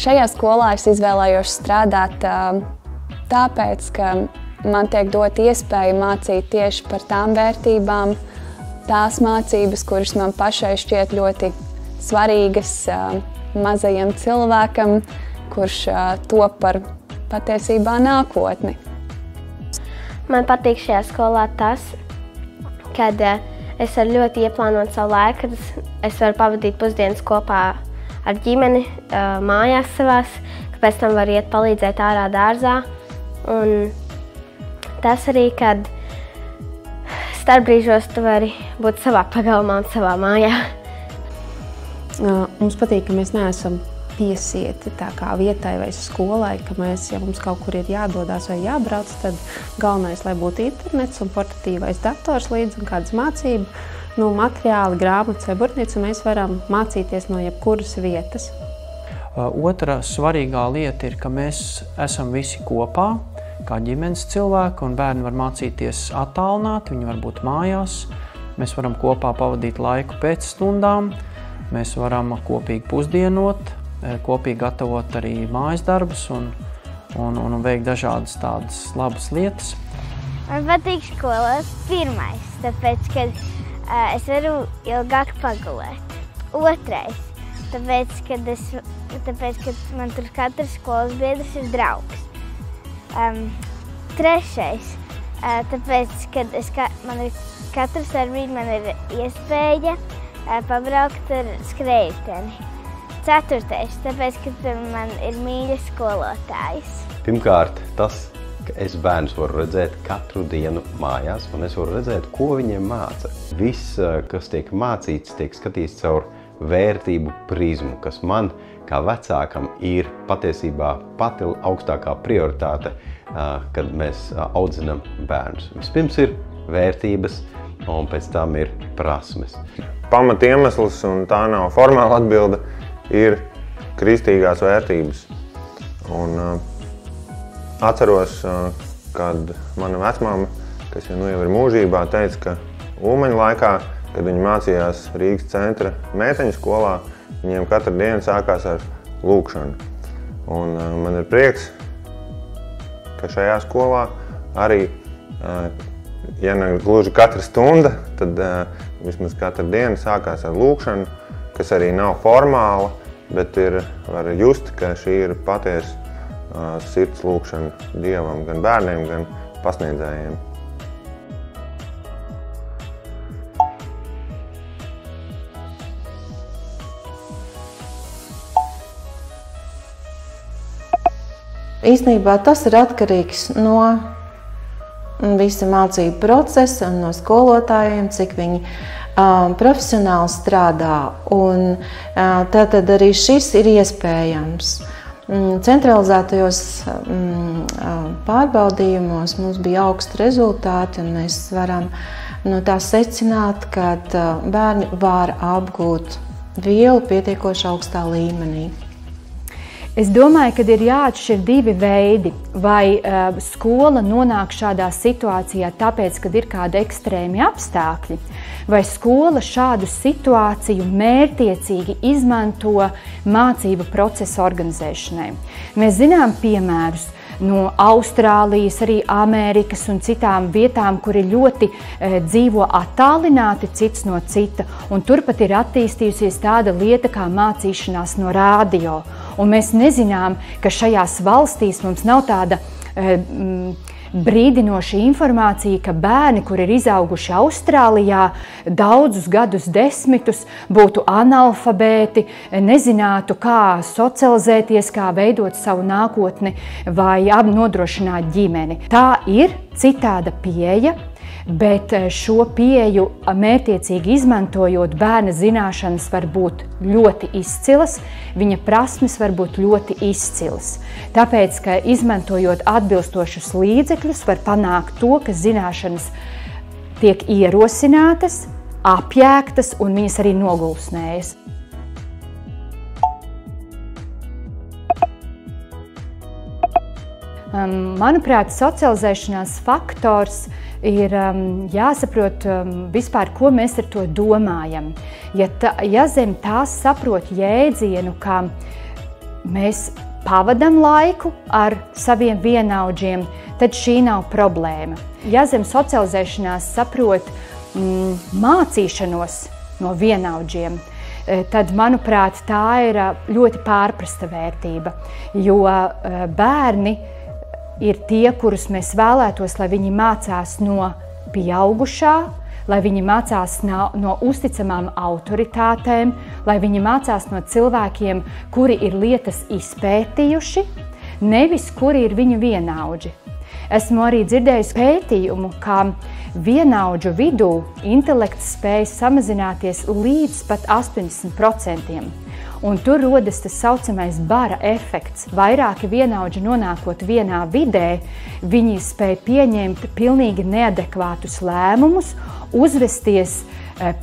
Šajā skolā es izvēlējos strādāt tāpēc, ka man tiek dot iespēja mācīt tieši par tām vērtībām, tās mācības, kuras man pašai šķiet ļoti svarīgas mazajam cilvēkam, kurš top par patiesībā nākotni. Man patīk šajā skolā tas, kad es varu ļoti ieplānot savu laiku, kad es varu pavadīt pusdienas kopā ar ģimeni, mājās savās, ka pēc tam var iet palīdzēt ārā dārzā. Un tas arī, kad starpbrīžos tu vari būt savā pagalmā un savā mājā. Mums patīk, ka mēs neesam piesieti tā kā vietai vai skolai, ka mēs, ja mums kaut kur ir jādodās vai jābrauc, tad galvenais, lai būtu internets un portatīvais dators līdz un kādas mācību, materiāli, grāmatas vai burtnīca, mēs varam mācīties no jebkuras vietas. Otra svarīgā lieta ir, ka mēs esam visi kopā, kā ģimenes cilvēki, un bērni var mācīties attālināti, viņi var būt mājās, mēs varam kopā pavadīt laiku pēc stundām, mēs varam kopīgi pusdienot, kopīgi gatavot arī mājas darbus un veikt dažādas tādas labas lietas. Man patīk skolā pirmais, tāpēc, ka es varu ilgāk pagulēt. Otrais, tāpēc, ka man tur katrs skolas biedrs ir draugs. Trešais, tāpēc, ka katru brīdi man ir iespēja pabraukt ar skrējteni. Ceturtais, tāpēc, ka tur man ir mīļas skolotājs. Pirmkārt, tas, ka es bērnus varu redzēt katru dienu mājās, un es varu redzēt, ko viņiem māca. Viss, kas tiek mācīts, tiek skatīts caur vērtību prizmu, kas man, kā vecākam, ir patiesībā pati augstākā prioritāte, kad mēs audzinam bērnus. Vispirms ir vērtības, un pēc tam ir prasmes. Pamat iemesls, un tā nav formāla atbilde, ir kristīgās vērtības. Un atceros, kad mana vecmāma, kas jau ir mūžībā, teica, ka Ulmaņa laikā, kad viņi mācījās Rīgas centra meiteņu skolā, viņiem katru dienu sākās ar lūkšanu. Un man ir prieks, ka šajā skolā arī, ja ne gluži katra stunda, tad vismaz katru dienu sākās ar lūkšanu, kas arī nav formāla, bet var just, ka šī ir patiesa sirds lūkšana Dievam, gan bērniem, gan pasniedzējiem. Īstenībā tas ir atkarīgs no visa mācību procesa un no skolotājiem, cik viņi profesionāli strādā. Un tātad arī šis ir iespējams. Centralizētajos pārbaudījumos mums bija augsti rezultāti, un mēs varam no tā secināt, ka bērni var apgūt vielu pietiekoši augstā līmenī. Es domāju, ka ir jāatšķir divi veidi. Vai skola nonāk šādā situācijā tāpēc, kad ir kādi ekstrēmi apstākļi, vai skola šādu situāciju mērķtiecīgi izmanto mācību procesa organizēšanai. Mēs zinām piemērus no Austrālijas, arī Amerikas un citām vietām, kuri ļoti dzīvo attālināti cits no cita, un turpat ir attīstījusies tāda lieta kā mācīšanās no radio. Un mēs nezinām, ka šajās valstīs mums nav tāda brīdinoša informācija, ka bērni, kuri ir izauguši Austrālijā daudzus gadus desmitus, būtu analfabēti, nezinātu, kā socializēties, kā veidot savu nākotni vai nodrošināt ģimeni. Tā ir citāda pieeja, bet šo pieeju mērķtiecīgi izmantojot, bērna zināšanas var būt ļoti izcilas, viņa prasmes var būt ļoti izcilas. Tāpēc, ka izmantojot atbilstošus līdzekļus, var panākt to, ka zināšanas tiek ierosinātas, apjēgtas un viņas arī nogulsnējas. Manuprāt, socializēšanās faktors ir jāsaprot vispār, ko mēs ar to domājam. Ja zem tās saprot jēdzienu, ka mēs pavadam laiku ar saviem vienaudžiem, tad šī nav problēma. Ja zem socializēšanās saprot mācīšanos no vienaudžiem, tad, manuprāt, tā ir ļoti pārprasta vērtība, jo bērni ir tie, kurus mēs vēlētos, lai viņi mācās no pieaugušā, lai viņi mācās no uzticamām autoritātēm, lai viņi mācās no cilvēkiem, kuri ir lietas izpētījuši, nevis kuri ir viņu vienaudži. Esmu arī dzirdējusi pētījumu, ka vienaudžu vidū intelekts spēj samazināties līdz pat 80%. Un tur rodas tas saucamais bara efekts. Vairāki vienaudži nonākot vienā vidē, viņi spēj pieņemt pilnīgi neadekvātus lēmumus, uzvesties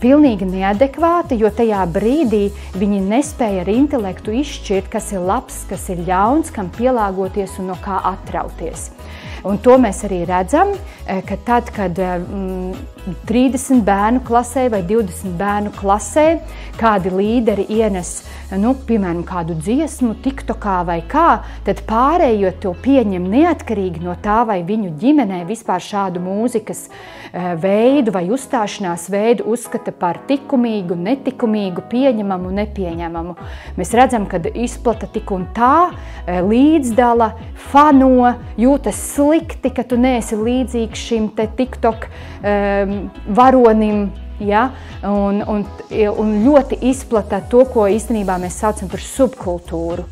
pilnīgi neadekvāti, jo tajā brīdī viņi nespēja ar intelektu izšķirt, kas ir labs, kas ir ļauns, kam pielāgoties un no kā atrauties. Un to mēs arī redzam, ka tad, kad 30 bērnu klasē vai 20 bērnu klasē kādi līderi ienes, piemēram, kādu dziesmu, tiktokā vai kā, tad pārējo to pieņem neatkarīgi no tā, vai viņu ģimenē vispār šādu mūzikas veidu vai uzstāšanās veidu uzskata par likumīgu, nelikumīgu, pieņemamu, nepieņemamu. Mēs redzam, ka izplata tik un tā, līdzdala, fano, jūtas slikti, ka tu neesi līdzīgs šim te TikTok varonim, ja? Un ļoti izplata to, ko īstenībā mēs saucam par subkultūru.